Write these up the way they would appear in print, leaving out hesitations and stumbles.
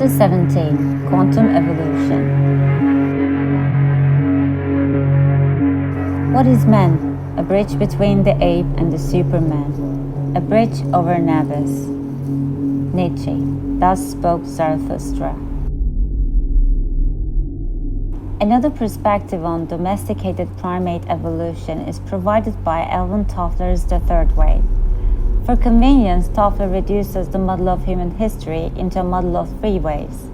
Chapter 17 Quantum Evolution. What is man? A bridge between the ape and the superman. A bridge over an abyss. Nietzsche. Thus spoke Zarathustra. Another perspective on domesticated primate evolution is provided by Alvin Toffler's The Third Wave. For convenience, Toffler reduces the model of human history into a model of three waves.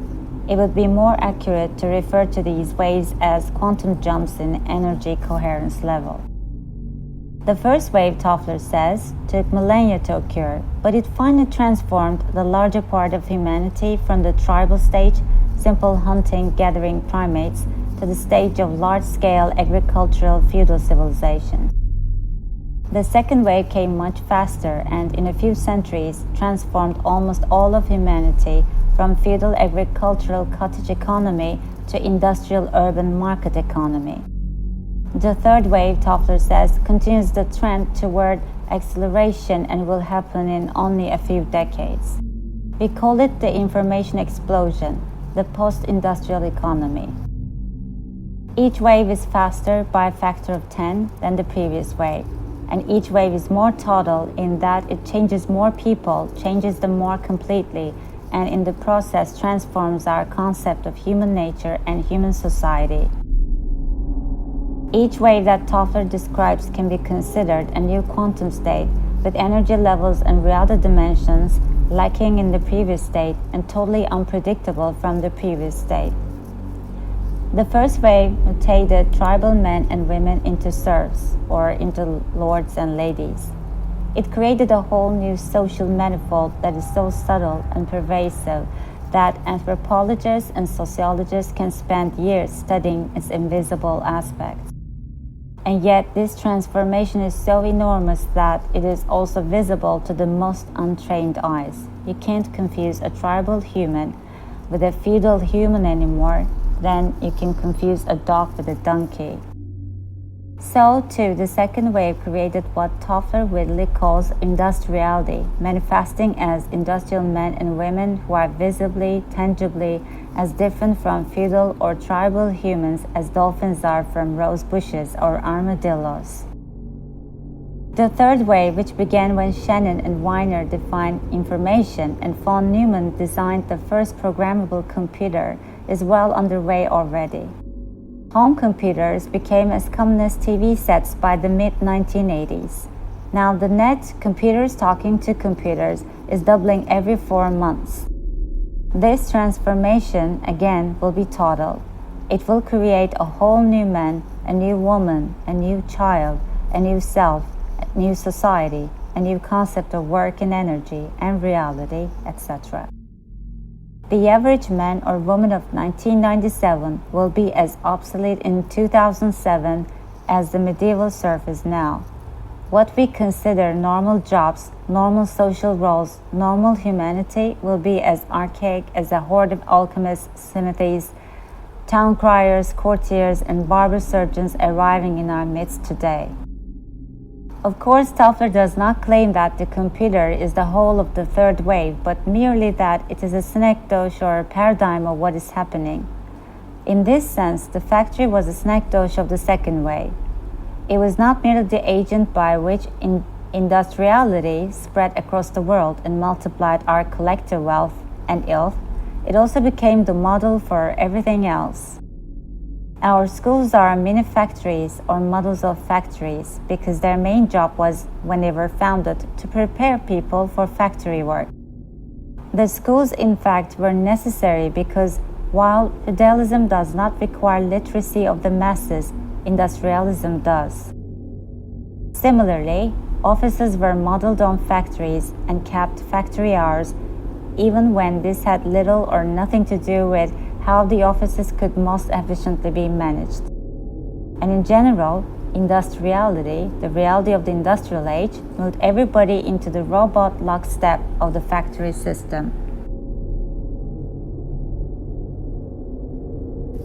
It would be more accurate to refer to these waves as quantum jumps in energy coherence level. The first wave, Toffler says, took millennia to occur, but it finally transformed the larger part of humanity from the tribal stage, simple hunting-gathering primates, to the stage of large-scale agricultural feudal civilization. The second wave came much faster and, in a few centuries, transformed almost all of humanity from feudal agricultural cottage economy to industrial urban market economy. The third wave, Toffler says, continues the trend toward acceleration and will happen in only a few decades. We call it the information explosion, the post-industrial economy. Each wave is faster by a factor of 10 than the previous wave, and each wave is more total in that it changes more people, changes them more completely, and in the process transforms our concept of human nature and human society. Each wave that Toffler describes can be considered a new quantum state with energy levels and reality dimensions lacking in the previous state and totally unpredictable from the previous state. The first wave mutated tribal men and women into serfs, or into lords and ladies. It created a whole new social manifold that is so subtle and pervasive that anthropologists and sociologists can spend years studying its invisible aspects. And yet this transformation is so enormous that it is also visible to the most untrained eyes. You can't confuse a tribal human with a feudal human anymore. Then you can confuse a dog with a donkey. So too, the second wave created what Toffler wittily calls industriality, manifesting as industrial men and women who are visibly, tangibly, as different from feudal or tribal humans as dolphins are from rose bushes or armadillos. The third wave, which began when Shannon and Weiner defined information and von Neumann designed the first programmable computer, is well underway already. Home computers became as common as TV sets by the mid-1980s. Now the net, computers talking to computers, is doubling every 4 months. This transformation, again, will be total. It will create a whole new man, a new woman, a new child, a new self, a new society, a new concept of work and energy and reality, etc. The average man or woman of 1997 will be as obsolete in 2007 as the medieval serf is now. What we consider normal jobs, normal social roles, normal humanity will be as archaic as a horde of alchemists, smithies, town criers, courtiers, and barber surgeons arriving in our midst today. Of course, Toffler does not claim that the computer is the whole of the third wave, but merely that it is a synecdoche or a paradigm of what is happening. In this sense, the factory was a synecdoche of the second wave. It was not merely the agent by which industriality spread across the world and multiplied our collective wealth and ill, it also became the model for everything else. Our schools are mini factories or models of factories because their main job was, when they were founded, to prepare people for factory work. The schools, in fact, were necessary because while feudalism does not require literacy of the masses, industrialism does. Similarly, offices were modeled on factories and kept factory hours, even when this had little or nothing to do with how the offices could most efficiently be managed. And in general, industriality, the reality of the industrial age, moved everybody into the robot lockstep of the factory system.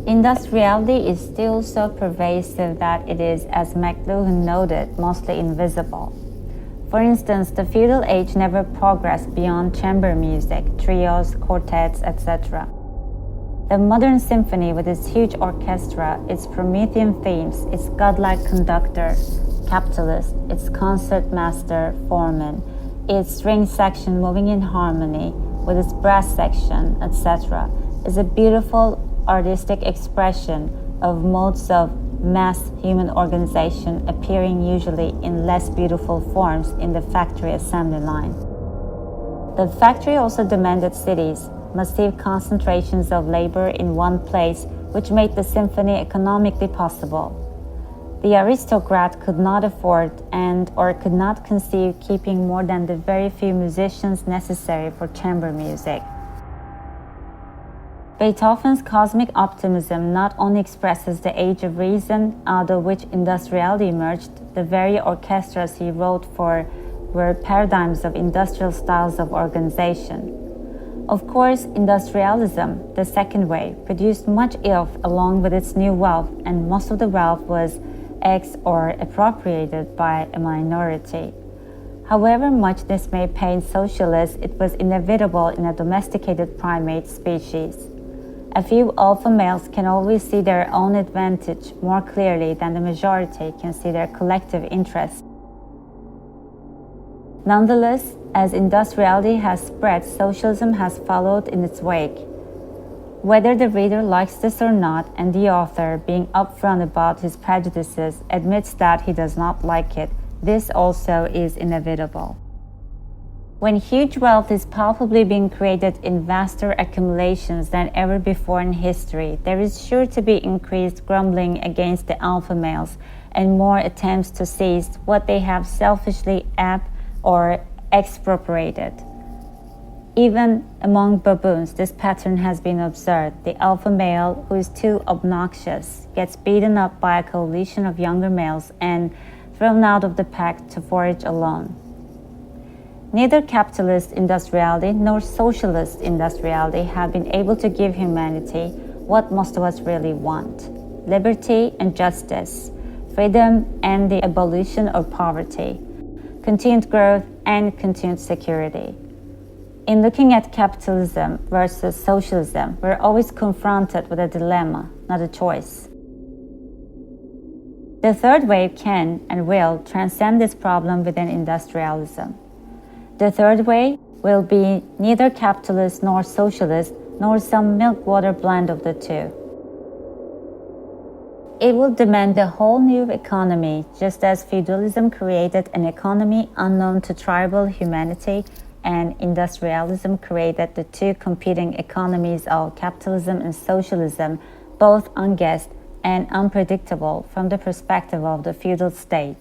Industriality is still so pervasive that it is, as McLuhan noted, mostly invisible. For instance, the feudal age never progressed beyond chamber music, trios, quartets, etc. The modern symphony, with its huge orchestra, its Promethean themes, its godlike conductor, capitalist, its concertmaster, foreman, its string section moving in harmony with its brass section, etc., is a beautiful artistic expression of modes of mass human organization appearing usually in less beautiful forms in the factory assembly line. The factory also demanded cities, massive concentrations of labor in one place, which made the symphony economically possible. The aristocrat could not afford or could not conceive keeping more than the very few musicians necessary for chamber music. Beethoven's cosmic optimism not only expresses the age of reason out of which industriality emerged, the very orchestras he wrote for were paradigms of industrial styles of organization. Of course, industrialism, the second wave, produced much ill along with its new wealth, and most of the wealth was or appropriated by a minority. However much this may pain socialists, it was inevitable in a domesticated primate species. A few alpha males can always see their own advantage more clearly than the majority can see their collective interest. Nonetheless, as industriality has spread, socialism has followed in its wake. Whether the reader likes this or not, and the author, being upfront about his prejudices, admits that he does not like it, this also is inevitable. When huge wealth is palpably being created in vaster accumulations than ever before in history, there is sure to be increased grumbling against the alpha males and more attempts to seize what they have selfishly or expropriated. Even among baboons, this pattern has been observed. The alpha male, who is too obnoxious, gets beaten up by a coalition of younger males and thrown out of the pack to forage alone. Neither capitalist industriality nor socialist industriality have been able to give humanity what most of us really want: liberty and justice, freedom and the abolition of poverty, continued growth and continued security. In looking at capitalism versus socialism, we're always confronted with a dilemma, not a choice. The third wave can and will transcend this problem within industrialism. The third wave will be neither capitalist nor socialist, nor some milk-water blend of the two. It will demand a whole new economy, just as feudalism created an economy unknown to tribal humanity, and industrialism created the two competing economies of capitalism and socialism, both unguessed and unpredictable from the perspective of the feudal state.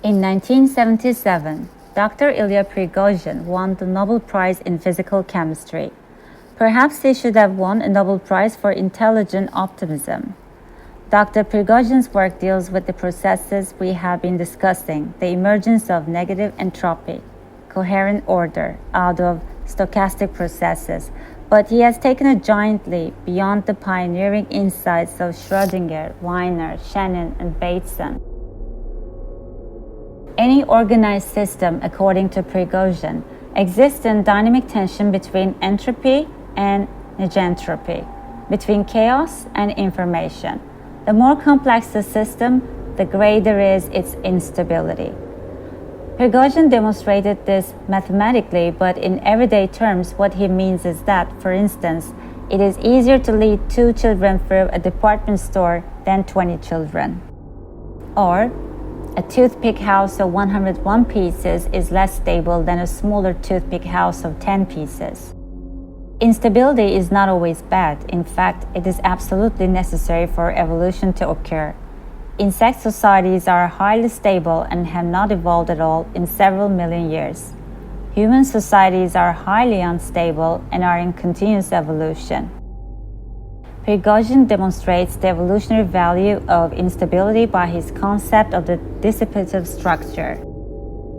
In 1977, Dr. Ilya Prigozhin won the Nobel Prize in Physical Chemistry. Perhaps he should have won a Nobel Prize for intelligent optimism. Dr. Prigozhin's work deals with the processes we have been discussing, the emergence of negative entropy, coherent order out of stochastic processes, but he has taken a giant leap beyond the pioneering insights of Schrödinger, Wiener, Shannon, and Bateson. Any organized system, according to Prigozhin, exists in dynamic tension between entropy and negentropy, between chaos and information. The more complex the system, the greater is its instability. Prigozhin demonstrated this mathematically, but in everyday terms, what he means is that, for instance, it is easier to lead 2 children through a department store than 20 children. Or, a toothpick house of 101 pieces is less stable than a smaller toothpick house of 10 pieces. Instability is not always bad. In fact, it is absolutely necessary for evolution to occur. Insect societies are highly stable and have not evolved at all in several million years. Human societies are highly unstable and are in continuous evolution. Prigozhin demonstrates the evolutionary value of instability by his concept of the dissipative structure.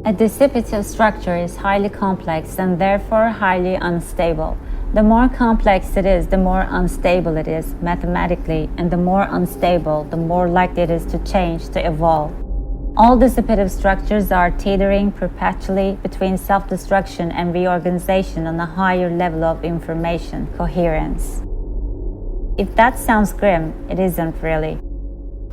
A dissipative structure is highly complex and therefore highly unstable. The more complex it is, the more unstable it is mathematically, and the more unstable, the more likely it is to change, to evolve. All dissipative structures are teetering perpetually between self-destruction and reorganization on a higher level of information, coherence. If that sounds grim, it isn't really.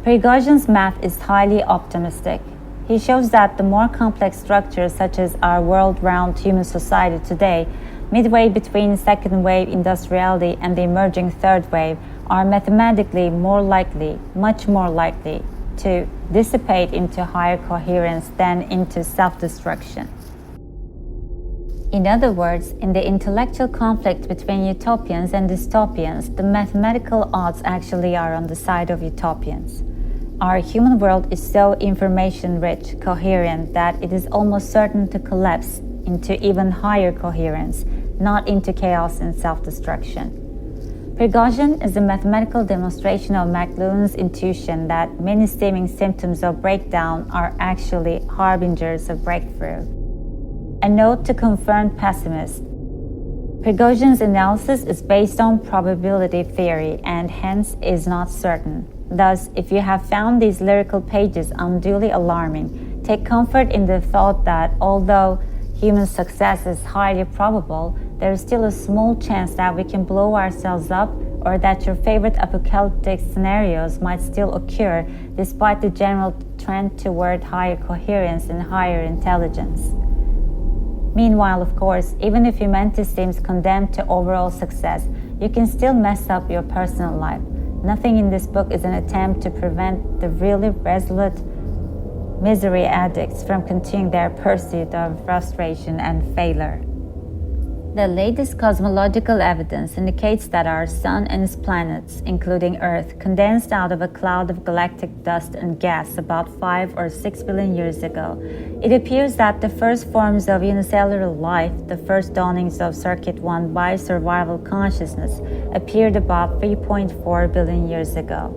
Prigozhin's math is highly optimistic. He shows that the more complex structures such as our world-round human society today, midway between second wave industriality and the emerging third wave, are mathematically more likely, much more likely, to dissipate into higher coherence than into self-destruction. In other words, in the intellectual conflict between utopians and dystopians, the mathematical odds actually are on the side of utopians. Our human world is so information-rich, coherent, that it is almost certain to collapse into even higher coherence, not into chaos and self-destruction. Prigozhin is a mathematical demonstration of McLuhan's intuition that many seeming symptoms of breakdown are actually harbingers of breakthrough. A note to confirmed pessimists. Prigozhin's analysis is based on probability theory and hence is not certain. Thus, if you have found these lyrical pages unduly alarming, take comfort in the thought that although human success is highly probable, there is still a small chance that we can blow ourselves up or that your favorite apocalyptic scenarios might still occur despite the general trend toward higher coherence and higher intelligence. Meanwhile, of course, even if humanity seems condemned to overall success, you can still mess up your personal life. Nothing in this book is an attempt to prevent the really resolute misery addicts from continuing their pursuit of frustration and failure. The latest cosmological evidence indicates that our Sun and its planets, including Earth, condensed out of a cloud of galactic dust and gas about 5 or 6 billion years ago. It appears that the first forms of unicellular life, the first dawnings of Circuit 1 biosurvival consciousness, appeared about 3.4 billion years ago.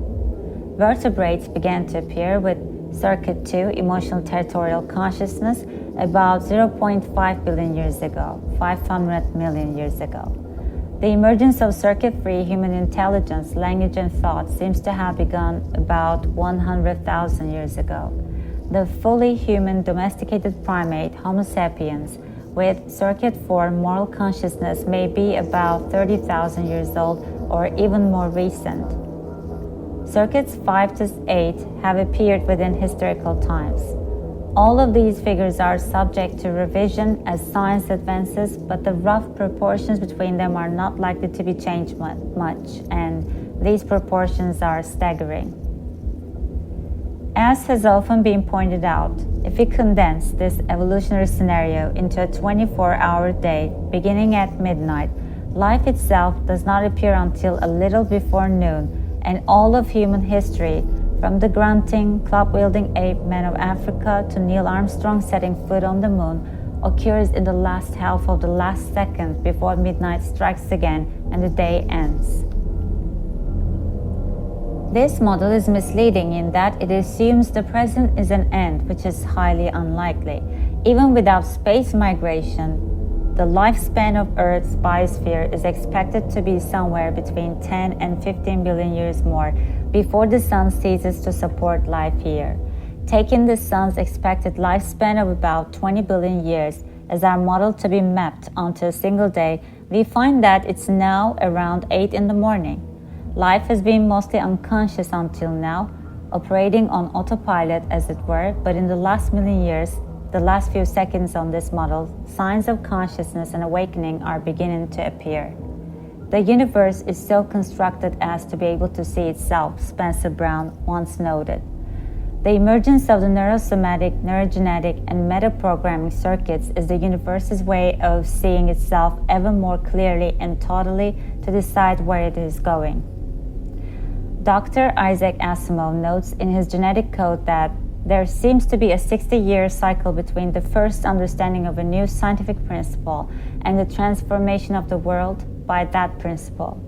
Vertebrates began to appear with Circuit 2 emotional territorial consciousness about 0.5 billion years ago, 500 million years ago. The emergence of Circuit 3 human intelligence, language and thought seems to have begun about 100,000 years ago. The fully human domesticated primate, Homo sapiens, with Circuit 4 moral consciousness may be about 30,000 years old or even more recent. Circuits 5 to 8 have appeared within historical times. All of these figures are subject to revision as science advances, but the rough proportions between them are not likely to be changed much, and these proportions are staggering. As has often been pointed out, if we condense this evolutionary scenario into a 24-hour day beginning at midnight, life itself does not appear until a little before noon, and all of human history, from the grunting, club-wielding ape men of Africa to Neil Armstrong setting foot on the moon, occurs in the last half of the last second before midnight strikes again and the day ends. This model is misleading in that it assumes the present is an end, which is highly unlikely. Even without space migration, the lifespan of Earth's biosphere is expected to be somewhere between 10 and 15 billion years more before the Sun ceases to support life here. Taking the Sun's expected lifespan of about 20 billion years as our model to be mapped onto a single day, we find that it's now around 8 in the morning. Life has been mostly unconscious until now, operating on autopilot as it were, but in the last million years, the last few seconds on this model, signs of consciousness and awakening are beginning to appear. The universe is so constructed as to be able to see itself, Spencer Brown once noted. The emergence of the neurosomatic, neurogenetic, and metaprogramming circuits is the universe's way of seeing itself ever more clearly and totally to decide where it is going. Dr. Isaac Asimov notes in his genetic code that there seems to be a 60-year cycle between the first understanding of a new scientific principle and the transformation of the world by that principle.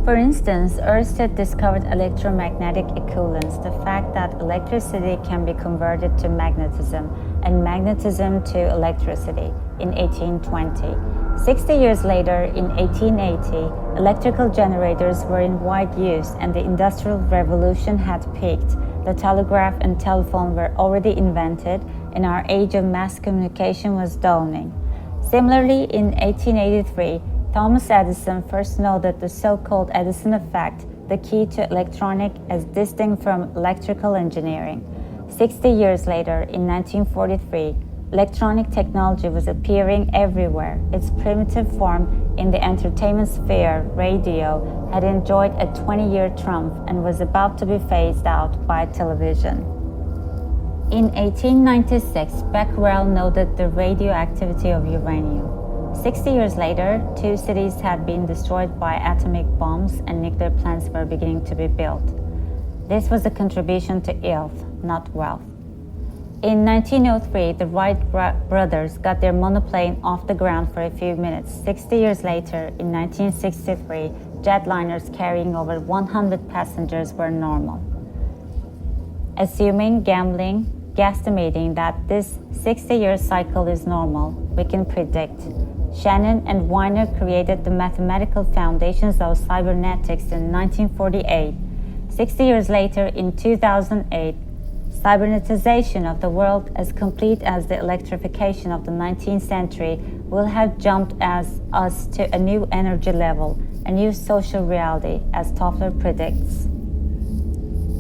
For instance, Ørsted discovered electromagnetic equivalence, the fact that electricity can be converted to magnetism and magnetism to electricity, in 1820. 60 years later, in 1880, electrical generators were in wide use and the Industrial Revolution had peaked. The telegraph and telephone were already invented and our age of mass communication was dawning. Similarly, in 1883, Thomas Edison first noted the so-called Edison effect, the key to electronic as distinct from electrical engineering. 60 years later, in 1943, electronic technology was appearing everywhere. Its primitive form in the entertainment sphere, radio, had enjoyed a 20-year triumph and was about to be phased out by television. In 1896, Becquerel noted the radioactivity of uranium. 60 years later, 2 cities had been destroyed by atomic bombs and nuclear plants were beginning to be built. This was a contribution to ill-health, not wealth. In 1903, the Wright brothers got their monoplane off the ground for a few minutes. 60 years later, in 1963, jetliners carrying over 100 passengers were normal. Assuming, gambling, guesstimating that this 60-year cycle is normal, we can predict. Shannon and Weiner created the mathematical foundations of cybernetics in 1948. 60 years later, in 2008, cybernetization of the world as complete as the electrification of the 19th century will have jumped us to a new energy level, a new social reality, as Toffler predicts.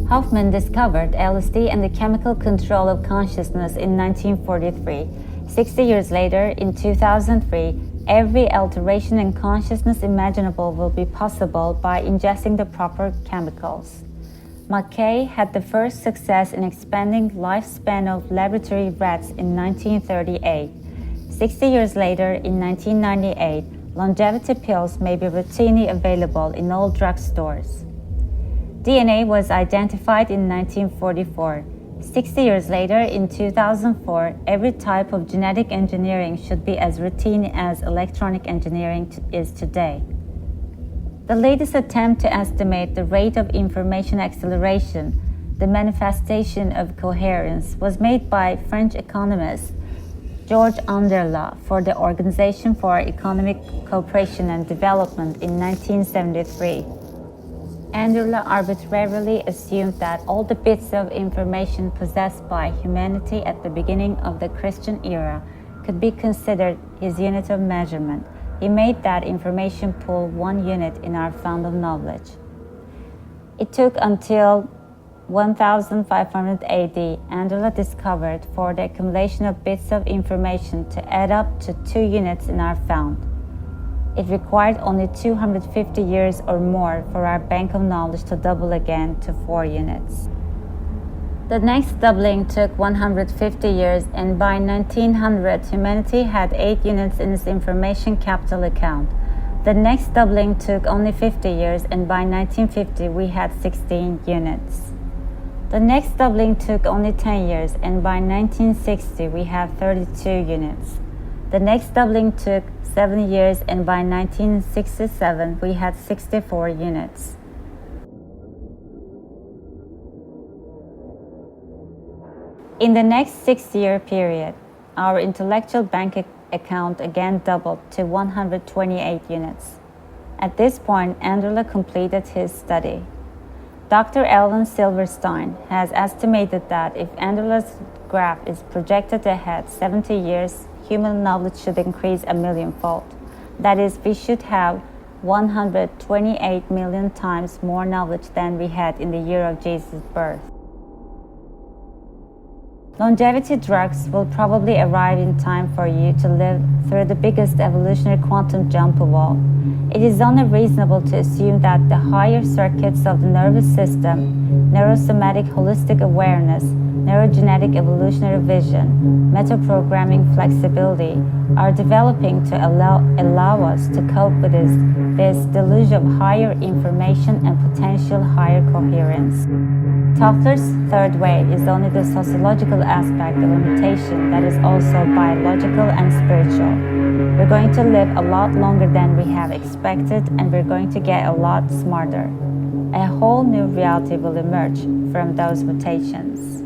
Hoffman discovered LSD and the chemical control of consciousness in 1943. 60 years later, in 2003, every alteration in consciousness imaginable will be possible by ingesting the proper chemicals. Mackay had the first success in expanding lifespan of laboratory rats in 1938. 60 years later, in 1998, longevity pills may be routinely available in all drugstores. DNA was identified in 1944. 60 years later, in 2004, every type of genetic engineering should be as routine as electronic engineering is today. The latest attempt to estimate the rate of information acceleration, the manifestation of coherence, was made by French economist Georges Anderle for the Organization for Economic Cooperation and Development in 1973. Anderle arbitrarily assumed that all the bits of information possessed by humanity at the beginning of the Christian era could be considered his unit of measurement. He made that information pool 1 unit in our fund of knowledge. It took until 1500 AD, Anderle discovered for the accumulation of bits of information to add up to 2 units in our fund. It required only 250 years or more for our bank of knowledge to double again to 4 units. The next doubling took 150 years, and by 1900, humanity had 8 units in its information capital account. The next doubling took only 50 years, and by 1950, we had 16 units. The next doubling took only 10 years, and by 1960, we had 32 units. The next doubling took 7 years, and by 1967, we had 64 units. In the next 6-year period, our intellectual bank account again doubled to 128 units. At this point, Anderle completed his study. Dr. Alan Silverstein has estimated that if Anderle's graph is projected ahead 70 years, human knowledge should increase 1 millionfold. That is, we should have 128 million times more knowledge than we had in the year of Jesus' birth. Longevity drugs will probably arrive in time for you to live through the biggest evolutionary quantum jump of all. It is only reasonable to assume that the higher circuits of the nervous system, neurosomatic holistic awareness, neurogenetic evolutionary vision, metaprogramming flexibility are developing to allow us to cope with this deluge of higher information and potential higher coherence. Toffler's third wave is only the sociological aspect of a mutation that is also biological and spiritual. We're going to live a lot longer than we have expected, and we're going to get a lot smarter. A whole new reality will emerge from those mutations.